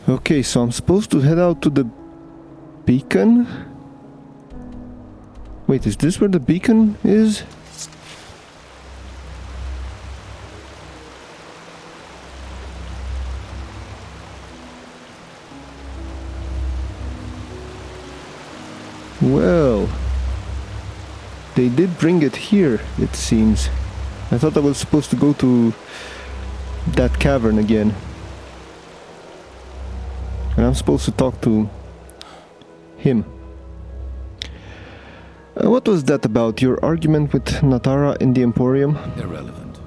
Okay, so I'm supposed to head out to the beacon? Wait, is this where the beacon is? Well, they did bring it here, it seems. I thought I was supposed to go to that cavern again. And I'm supposed to talk to him. What was that about? Your argument with Natara in the Emporium? Irrelevant.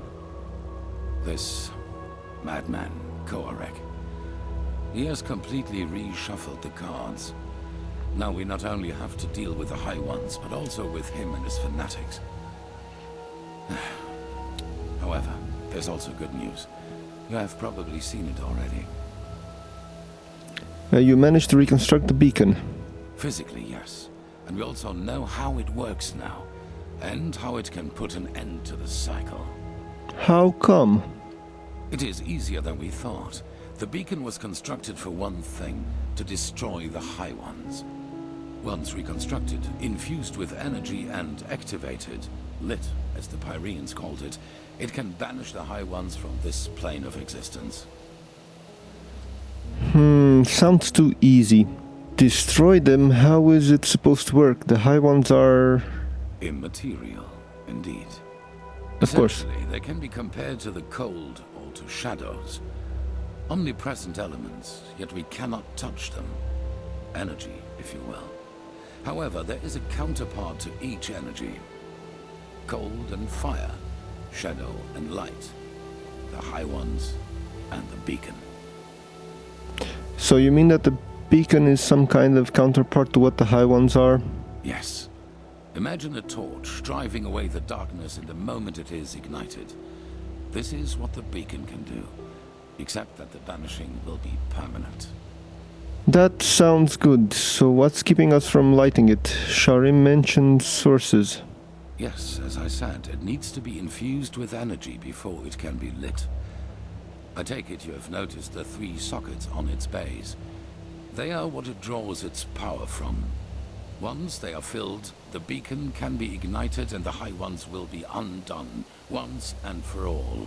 This madman, Koarek. He has completely reshuffled the cards. Now we not only have to deal with the High Ones, but also with him and his fanatics. However, there's also good news. You have probably seen it already. You managed to reconstruct the beacon. Physically, yes. And we also know how it works now, and how it can put an end to the cycle. How come? It is easier than we thought. The beacon was constructed for one thing, to destroy the High Ones. Once reconstructed, infused with energy and activated, lit, as the Pyreans called it, it can banish the High Ones from this plane of existence. Sounds too easy. Destroy them, how is it supposed to work? The High Ones are... Immaterial, indeed. Of course. Essentially, they can be compared to the cold or to shadows. Omnipresent elements, yet we cannot touch them. Energy, if you will. However, there is a counterpart to each energy. Cold and fire, shadow and light. The High Ones and the beacon. So you mean that the beacon is some kind of counterpart to what the High Ones are? Yes. Imagine a torch driving away the darkness in the moment it is ignited. This is what the beacon can do, except that the banishing will be permanent. That sounds good. So what's keeping us from lighting it? Sharim mentioned sources. Yes, as I said, it needs to be infused with energy before it can be lit. I take it you have noticed the 3 sockets on its base. They are what it draws its power from. Once they are filled, the beacon can be ignited and the High Ones will be undone, once and for all.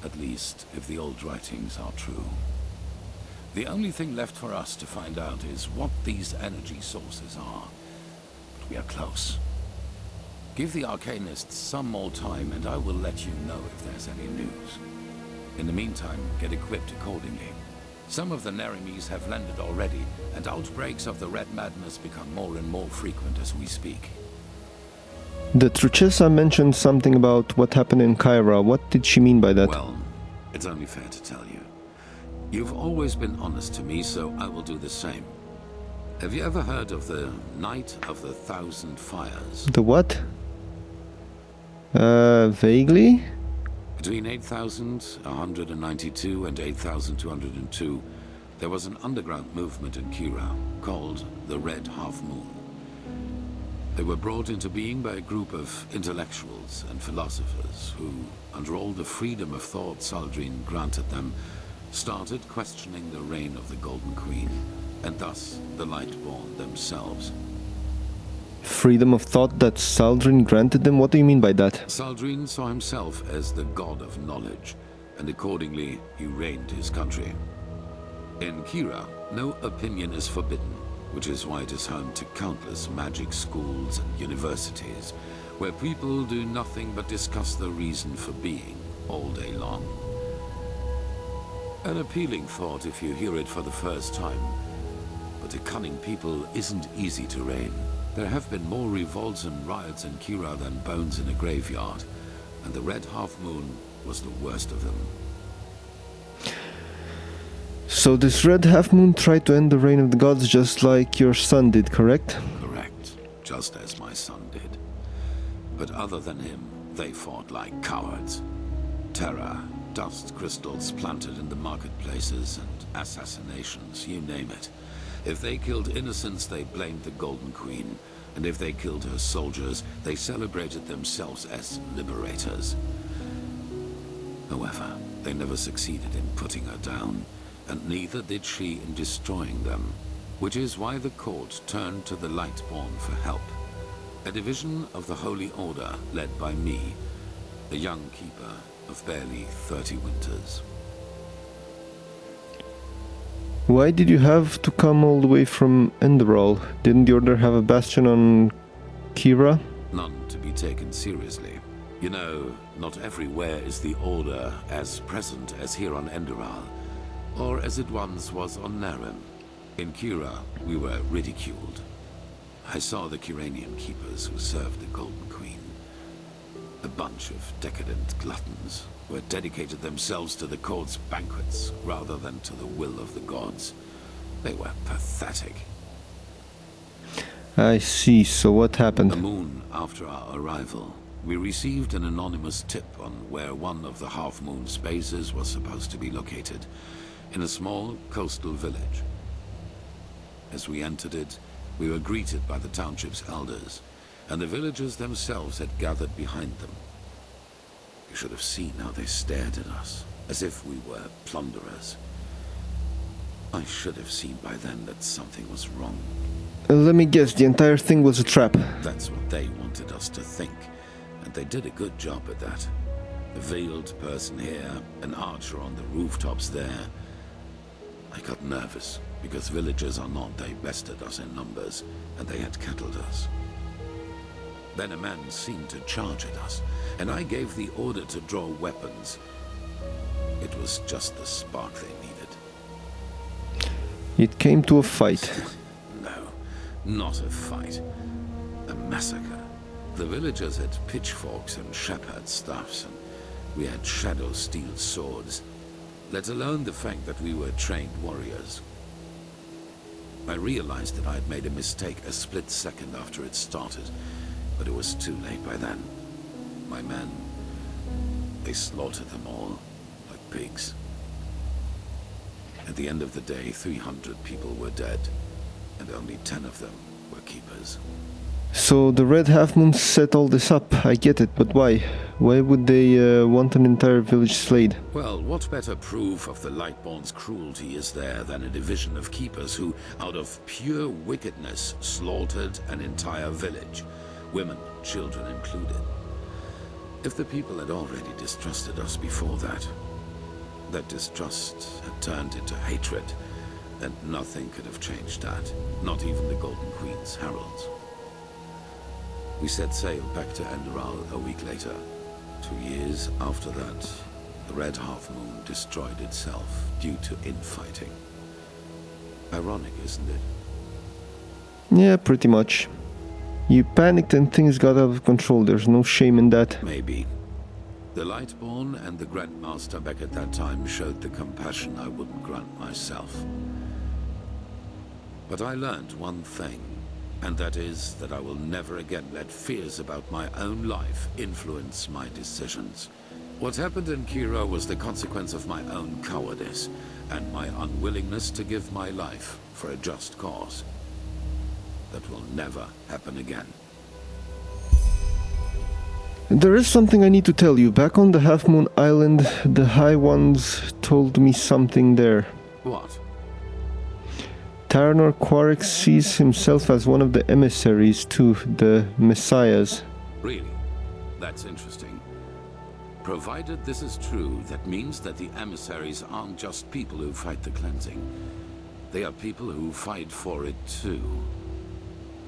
At least, if the old writings are true. The only thing left for us to find out is what these energy sources are. But we are close. Give the Arcanists some more time and I will let you know if there's any news. In the meantime, get equipped accordingly. Some of the Nerimes have landed already, and outbreaks of the Red Madness become more and more frequent as we speak. The Truchessa mentioned something about what happened in Kyra. What did she mean by that? Well, it's only fair to tell you. You've always been honest to me, so I will do the same. Have you ever heard of the Night of the Thousand Fires? The what? Vaguely? Between 8,192 and 8,202, there was an underground movement in Kira called the Red Half Moon. They were brought into being by a group of intellectuals and philosophers who, under all the freedom of thought Saldrine granted them, started questioning the reign of the Golden Queen, and thus the Lightborn themselves. Freedom of thought that Saldrine granted them? What do you mean by that? Saldrine saw himself as the god of knowledge, and accordingly he reigned his country. In Kira, no opinion is forbidden, which is why it is home to countless magic schools and universities, where people do nothing but discuss the reason for being all day long. An appealing thought if you hear it for the first time, but a cunning people isn't easy to rein. There have been more revolts and riots in Kira than bones in a graveyard, and the Red Half Moon was the worst of them. So this Red Half Moon tried to end the reign of the gods just like your son did, correct? Correct, just as my son did. But other than him, they fought like cowards. Terror, dust crystals planted in the marketplaces, and assassinations, you name it. If they killed innocents, they blamed the Golden Queen, and if they killed her soldiers, they celebrated themselves as liberators. However, they never succeeded in putting her down, and neither did she in destroying them, which is why the court turned to the Lightborn for help. A division of the Holy Order led by me, a young keeper of barely 30 winters. Why did you have to come all the way from Enderal? Didn't the Order have a bastion on Kira? None to be taken seriously. You know, not everywhere is the Order as present as here on Enderal, or as it once was on Narim. In Kira, we were ridiculed. I saw the Kiranian keepers who served the Golden Queen. A bunch of decadent gluttons who had dedicated themselves to the court's banquets rather than to the will of the gods. They were pathetic. I see, so what happened? The moon after our arrival, we received an anonymous tip on where one of the half-moon's bases was supposed to be located, in a small coastal village. As we entered it, we were greeted by the township's elders, and the villagers themselves had gathered behind them. You should have seen how they stared at us, as if we were plunderers. I should have seen by then that something was wrong. Let me guess, the entire thing was a trap. That's what they wanted us to think, and they did a good job at that. A veiled person here, an archer on the rooftops there. I got nervous, because villagers are not, they bested us in numbers, and they had kettled us. Then a man seemed to charge at us, and I gave the order to draw weapons. It was just the spark they needed. It came to a fight. No, not a fight. A massacre. The villagers had pitchforks and shepherd staffs, and we had shadow steel swords, let alone the fact that we were trained warriors. I realized that I had made a mistake a split second after it started, but it was too late by then. My men, they slaughtered them all, like pigs. At the end of the day, 300 people were dead, and only 10 of them were keepers. So the Red Half Moon set all this up, I get it, but why? Why would they want an entire village slayed? Well, what better proof of the Lightborn's cruelty is there than a division of keepers who, out of pure wickedness, slaughtered an entire village, women, children included. If the people had already distrusted us before that, that distrust had turned into hatred, and nothing could have changed that, not even the Golden Queen's heralds. We set sail back to Enderal a week later. 2 years after that, the Red Half Moon destroyed itself due to infighting. Ironic, isn't it? Yeah, pretty much. You panicked and things got out of control, there's no shame in that. Maybe. The Lightborn and the Grandmaster back at that time showed the compassion I wouldn't grant myself. But I learned one thing, and that is that I will never again let fears about my own life influence my decisions. What happened in Kira was the consequence of my own cowardice, and my unwillingness to give my life for a just cause. That will never happen again. There is something I need to tell you. Back on the Half Moon Island, the High Ones told me something there. What? Taranor Quarek sees himself as one of the emissaries to the Messiahs. Really? That's interesting. Provided this is true, that means that the emissaries aren't just people who fight the cleansing. They are people who fight for it too.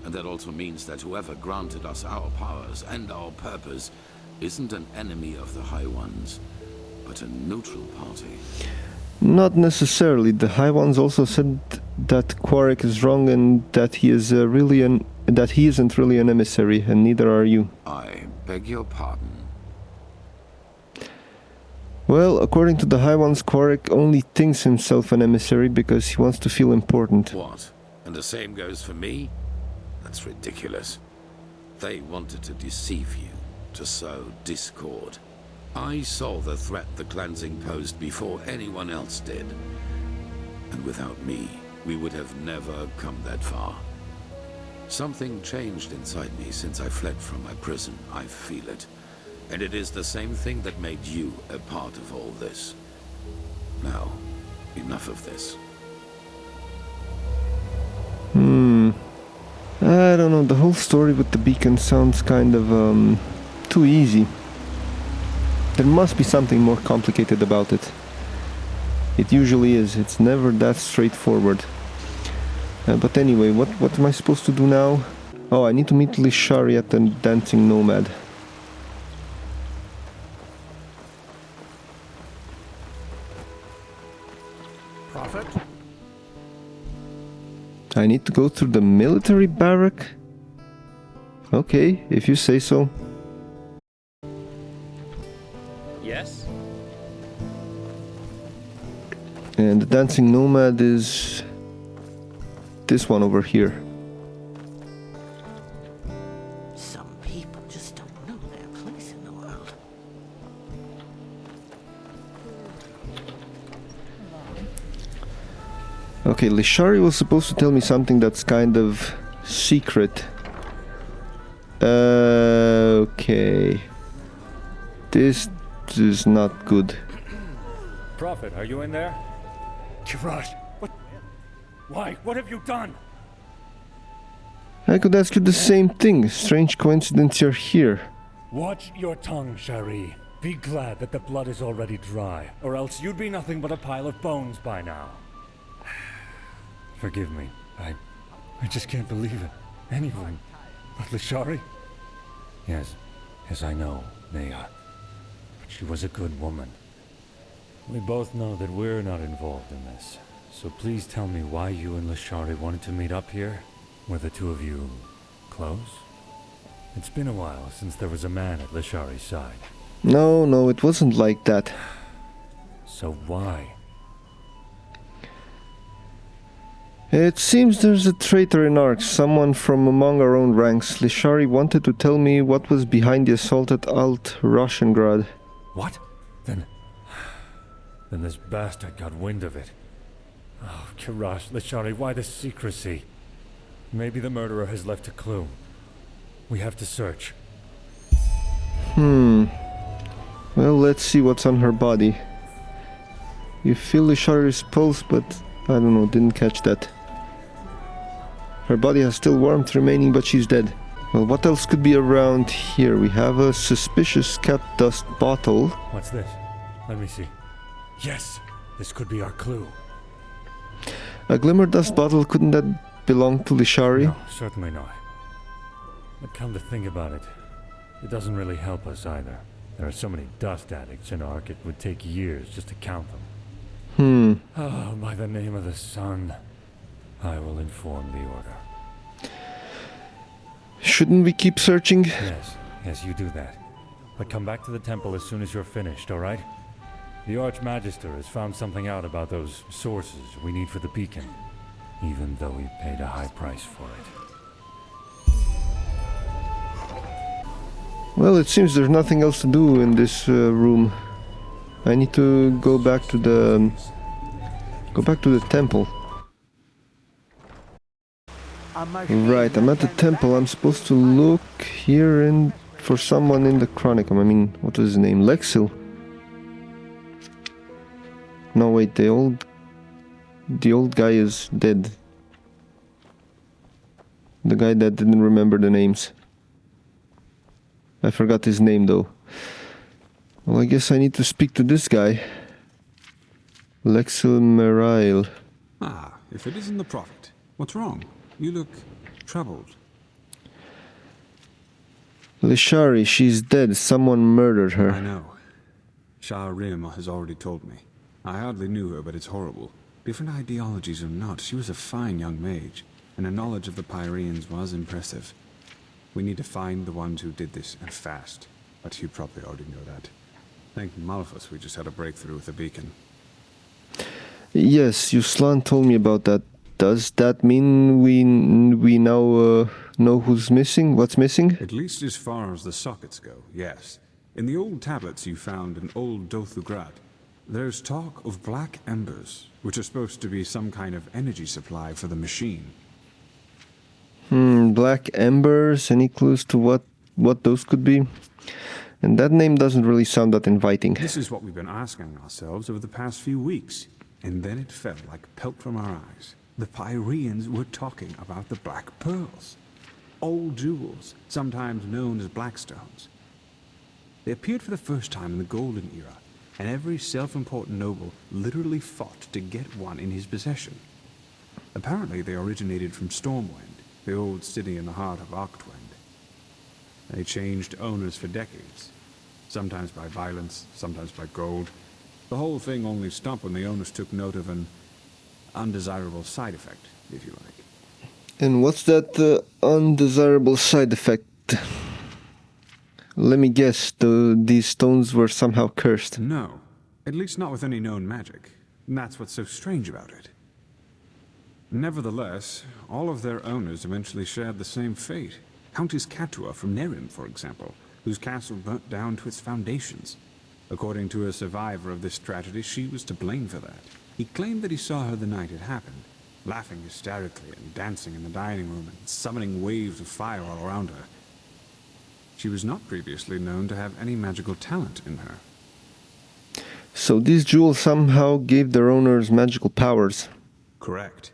And that also means that whoever granted us our powers and our purpose isn't an enemy of the High Ones, but a neutral party. Not necessarily. The High Ones also said that Quarek is wrong and that he is that he isn't really an emissary, and neither are you. I beg your pardon. Well, according to the High Ones, Quarek only thinks himself an emissary because he wants to feel important. What? And the same goes for me? That's ridiculous. They wanted to deceive you, to sow discord. I saw the threat the cleansing posed before anyone else did. And without me, we would have never come that far. Something changed inside me since I fled from my prison. I feel it. And it is the same thing that made you a part of all this. Now, Enough of this. I don't know, the whole story with the beacon sounds kind of too easy. There must be something more complicated about it. It usually is, it's never that straightforward. But anyway, what am I supposed to do now? Oh, I need to meet Lishari at the Dancing Nomad. Prophet? I need to go through the military barrack? Okay, if you say so. Yes? And the Dancing Nomad is this one over here. Some people just don't know their place in the world. Okay, Lishari was supposed to tell me something that's kind of secret. Okay. This is not good. Prophet, are you in there? Kirash, what? Why? What have you done? I could ask you the same thing. Strange coincidence you're here. Watch your tongue, Shari. Be glad that the blood is already dry, or else you'd be nothing but a pile of bones by now. Forgive me. I just can't believe it. Anyone but Lishari? Yes, I know. But she was a good woman. We both know that we're not involved in this. So please tell me why you and Lishari wanted to meet up here? Were the two of you close? It's been a while since there was a man at Lishari's side. No, it wasn't like that. So why? It seems there's a traitor in Ark, someone from among our own ranks. Lishari wanted to tell me what was behind the assault at Alt-Roshengrad. What? Then this bastard got wind of it. Oh, Kirash, Lishari, why the secrecy? Maybe the murderer has left a clue. We have to search. Well, let's see what's on her body. You feel Lishari's pulse, but I don't know, didn't catch that. Her body has still warmth remaining, but she's dead. Well, what else could be around here? We have a suspicious cat dust bottle. What's this? Let me see. Yes! This could be our clue. A glimmer dust bottle, couldn't that belong to Lishari? No, certainly not. But come to think about it, it doesn't really help us either. There are so many dust addicts in Ark, it would take years just to count them. Oh, by the name of the sun, I will inform the Order. Shouldn't we keep searching? Yes, you do that. But come back to the temple as soon as you're finished, alright? The Archmagister has found something out about those sources we need for the beacon, even though we paid a high price for it. Well, it seems there's nothing else to do in this room. I need to go back to the temple. Right, I'm at the temple. I'm supposed to look here for someone in the Chronicum. I mean, what was his name? Lexil. No, wait, the old guy is dead. The guy that didn't remember the names. I forgot his name though. Well, I guess I need to speak to this guy. Lexil Merail. Ah, if it isn't the Prophet. What's wrong? You look troubled. Lishari, she's dead. Someone murdered her. I know. Skyrim has already told me. I hardly knew her, but it's horrible. Different ideologies or not, she was a fine young mage, and her knowledge of the Pyreans was impressive. We need to find the ones who did this, and fast. But you probably already know that. Thank Momentous we just had a breakthrough with the beacon. Yes, Yuslan told me about that. Does that mean we now know who's missing? What's missing? At least as far as the sockets go, yes. In the old tablets you found in old Dothugrad, there's talk of black embers, which are supposed to be some kind of energy supply for the machine. Black embers. Any clues to what those could be? And that name doesn't really sound that inviting. This is what we've been asking ourselves over the past few weeks. And then it fell like pelt from our eyes. The Pyreans were talking about the Black Pearls. Old jewels, sometimes known as Blackstones. They appeared for the first time in the Golden Era, and every self-important noble literally fought to get one in his possession. Apparently they originated from Stormwind, the old city in the heart of Octwind. They changed owners for decades, sometimes by violence, sometimes by gold. The whole thing only stopped when the owners took note of an undesirable side effect, if you like. And what's that undesirable side effect? Let me guess, these stones were somehow cursed. No, at least not with any known magic. And that's what's so strange about it. Nevertheless, all of their owners eventually shared the same fate. Countess Catua from Nerim, for example, whose castle burnt down to its foundations. According to a survivor of this tragedy, she was to blame for that. He claimed that he saw her the night it happened, laughing hysterically and dancing in the dining room and summoning waves of fire all around her. She was not previously known to have any magical talent in her. So these jewels somehow gave their owners magical powers. Correct.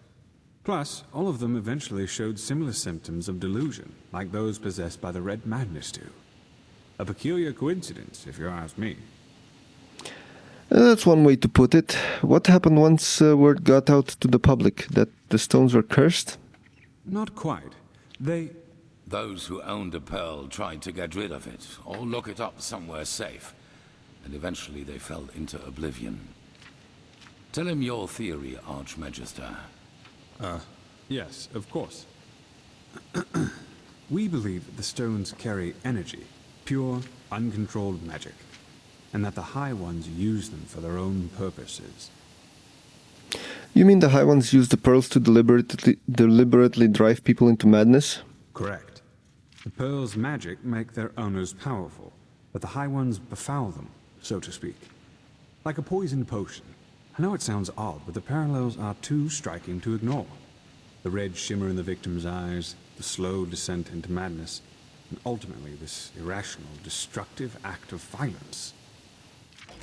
Plus, all of them eventually showed similar symptoms of delusion, like those possessed by the Red Madness do. A peculiar coincidence, if you ask me. That's one way to put it. What happened once word got out to the public that the stones were cursed? Not quite. Those who owned a pearl tried to get rid of it, or lock it up somewhere safe, and eventually they fell into oblivion. Tell him your theory, Archmagister. Yes, of course. We believe that the stones carry energy, pure, uncontrolled magic, and that the High Ones use them for their own purposes. You mean the High Ones use the pearls to deliberately drive people into madness? Correct. The pearls' magic make their owners powerful, but the High Ones befoul them, so to speak. Like a poisoned potion. I know it sounds odd, but the parallels are too striking to ignore. The red shimmer in the victim's eyes, the slow descent into madness, and ultimately this irrational, destructive act of violence.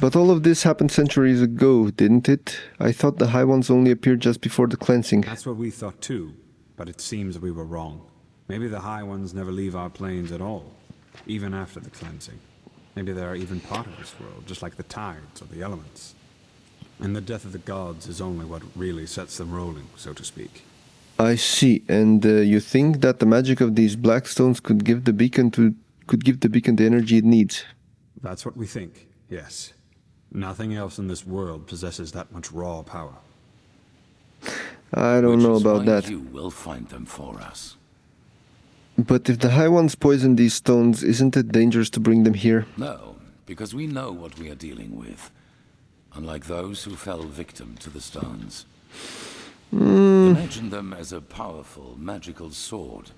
But all of this happened centuries ago, didn't it? I thought the High Ones only appeared just before the cleansing. That's what we thought too, but it seems we were wrong. Maybe the High Ones never leave our planes at all, even after the cleansing. Maybe they're even part of this world, just like the tides or the elements. And the death of the gods is only what really sets them rolling, so to speak. I see. And you think that the magic of these black stones could give the beacon the energy it needs? That's what we think, yes. Nothing else in this world possesses that much raw power. I don't know about that. You will find them for us. But if the High Ones poison these stones, isn't it dangerous to bring them here? No, because we know what we are dealing with. Unlike those who fell victim to the stones. Imagine them as a powerful, magical sword.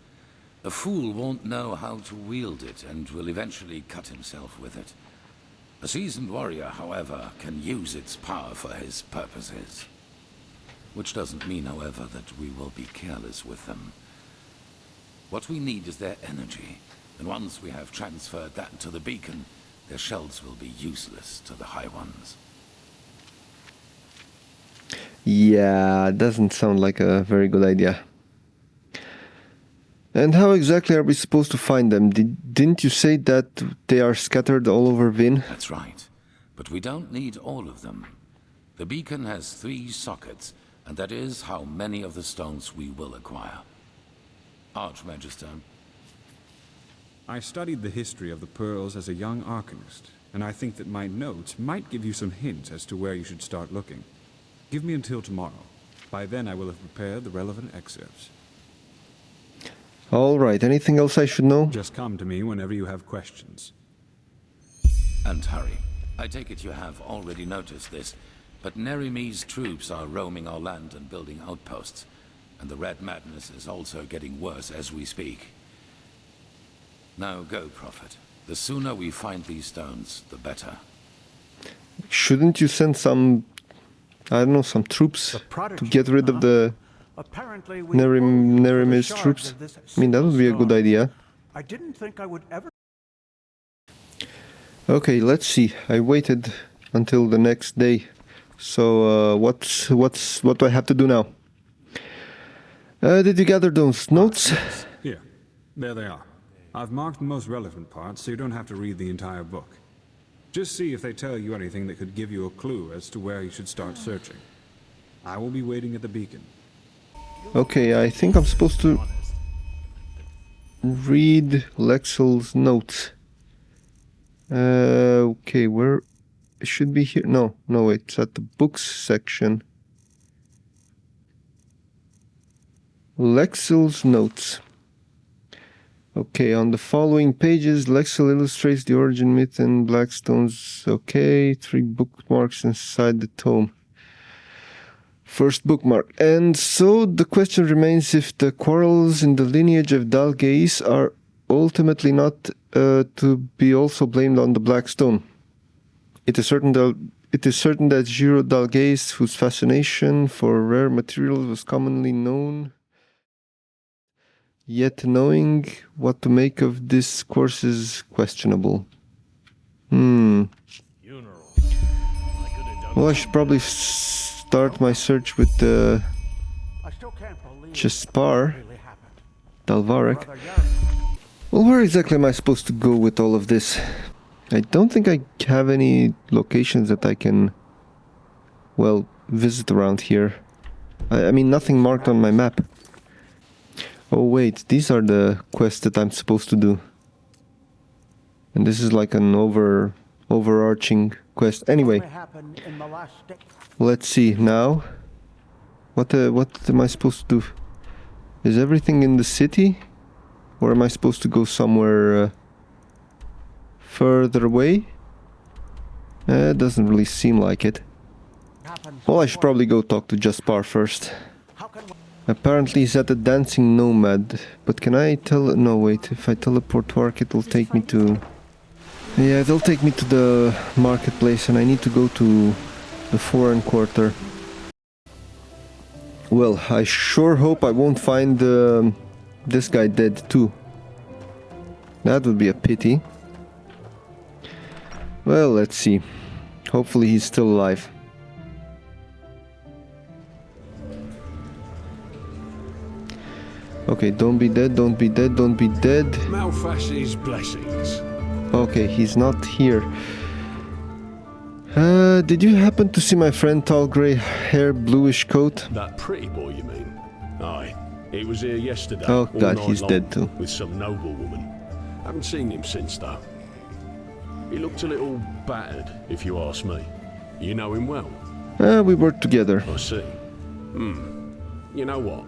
A fool won't know how to wield it and will eventually cut himself with it. A seasoned warrior, however, can use its power for his purposes. Which doesn't mean, however, that we will be careless with them. What we need is their energy, and once we have transferred that to the beacon, their shells will be useless to the High Ones. Yeah, doesn't sound like a very good idea. And how exactly are we supposed to find them? Didn't you say that they are scattered all over Vin? That's right. But we don't need all of them. The beacon has 3 sockets, and that is how many of the stones we will acquire. Archmagister. I studied the history of the pearls as a young arcanist, and I think that my notes might give you some hints as to where you should start looking. Give me until tomorrow. By then I will have prepared the relevant excerpts. All right, anything else I should know? Just come to me whenever you have questions. And hurry. I take it you have already noticed this, but Nerimi's troops are roaming our land and building outposts, and the Red Madness is also getting worse as we speak. Now go, Prophet. The sooner we find these stones, the better. Shouldn't you send some, I don't know, some troops to get rid of the Nerimi's troops? I mean, that would be a good idea. I didn't think I would ever. Okay, let's see. I waited until the next day So what do I have to do now? Did you gather those notes? Yes. Here. There they are. I've marked the most relevant parts so you don't have to read the entire book. Just see if they tell you anything that could give you a clue as to where you should start searching. I will be waiting at the beacon. Okay, I think I'm supposed to read Lexel's notes. Okay, where it should be here? No, wait, it's at the books section. Lexel's notes. Okay, on the following pages, Lexel illustrates the origin myth and Blackstone's. Okay, 3 bookmarks inside the tome. First bookmark. And so the question remains if the quarrels in the lineage of Dalgais are ultimately not to be also blamed on the Blackstone. It is certain that Giro Dalgais, whose fascination for rare materials was commonly known, yet knowing what to make of this course is questionable. Well, I should probably start my search with Jaspar Dalvarek. Well, where exactly am I supposed to go with all of this? I don't think I have any locations that I can, well, visit around here. I mean, nothing marked on my map. Oh wait, these are the quests that I'm supposed to do. And this is like an overarching quest. Anyway, let's see now. What am I supposed to do? Is everything in the city? Or am I supposed to go somewhere further away? It doesn't really seem like it. Well, I should probably go talk to Jaspar first. Apparently he's at the Dancing Nomad, but can I no wait, if I teleport to Ark it'll take me to... Yeah, it'll take me to the marketplace and I need to go to the foreign quarter. Well, I sure hope I won't find this guy dead too. That would be a pity. Well, let's see. Hopefully he's still alive. Okay, don't be dead, don't be dead, don't be dead. Malfash's blessings. Okay, he's not here. Did you happen to see my friend, tall grey hair, bluish coat? That pretty boy, you mean? Aye. He was here yesterday. Oh god, all he's night dead too. with some noble woman. Haven't seen him since, though. He looked a little battered, if you ask me. You know him well? We worked together. I see. You know what?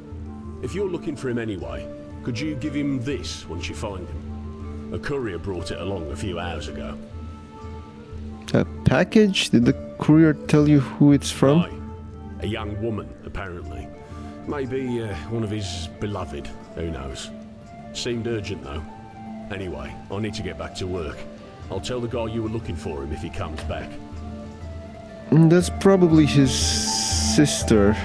If you're looking for him anyway, could you give him this once you find him? A courier brought it along a few hours ago. A package? Did the courier tell you who it's from? Aye. A young woman, apparently. Maybe one of his beloved, who knows. Seemed urgent, though. Anyway, I need to get back to work. I'll tell the guy you were looking for him if he comes back. That's probably his sister.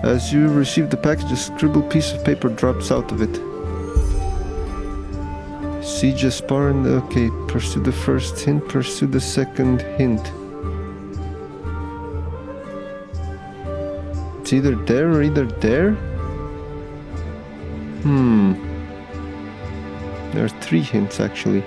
As you receive the package, a scribbled piece of paper drops out of it. See Jaspar and... Okay, pursue the first hint, pursue the second hint. It's either there or either there? There are 3 hints, actually.